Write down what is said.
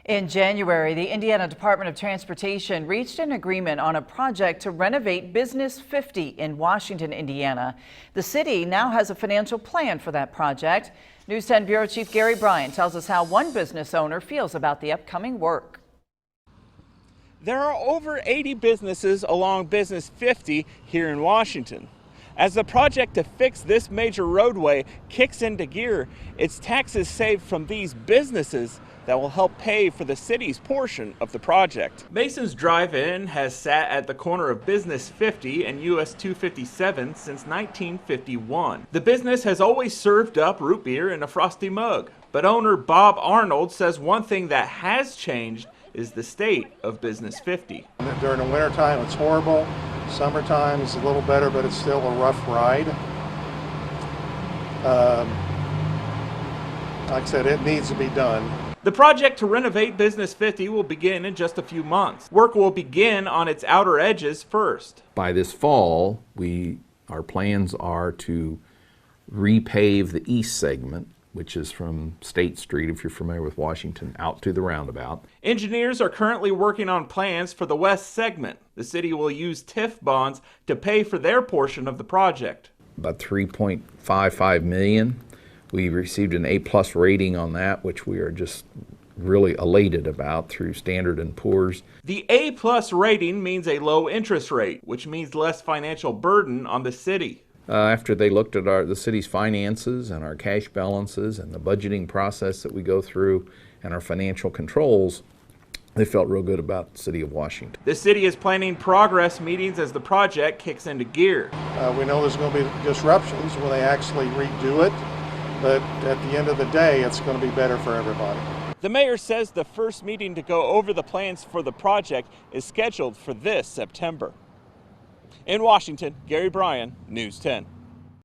In January, the Indiana Department of Transportation reached an agreement on a project to renovate Business 50 in Washington, Indiana. The city now has a financial plan for that project. News 10 Bureau Chief Gary Bryant tells us how one business owner feels about the upcoming work. There are over 80 businesses along Business 50 here in Washington. As the project to fix this major roadway kicks into gear, it's taxes saved from these businesses that will help pay for the city's portion of the project. Mason's Drive-In has sat at the corner of Business 50 and US 257 since 1951. The business has always served up root beer in a frosty mug, but owner Bob Arnold says one thing that has changed is the state of Business 50. During the wintertime, it's horrible. Summertime is a little better, but it's still a rough ride. Like I said, it needs to be done. The project to renovate Business 50 will begin in just a few months. Work will begin on its outer edges first. By this fall, our plans are to repave the east segment, which is from State Street, if you're familiar with Washington, out to the roundabout. Engineers are currently working on plans for the west segment. The city will use TIF bonds to pay for their portion of the project. About $3.55 million. We received an A+ rating on that, which we are just really elated about through Standard & Poor's. The A+ rating means a low interest rate, which means less financial burden on the city. After they looked at the city's finances and our cash balances and the budgeting process that we go through and our financial controls, they felt real good about the city of Washington. The city is planning progress meetings as the project kicks into gear. We know there's going to be disruptions when they actually redo it, but at the end of the day, it's going to be better for everybody. The mayor says the first meeting to go over the plans for the project is scheduled for this September. In Washington, Gary Bryant, News 10.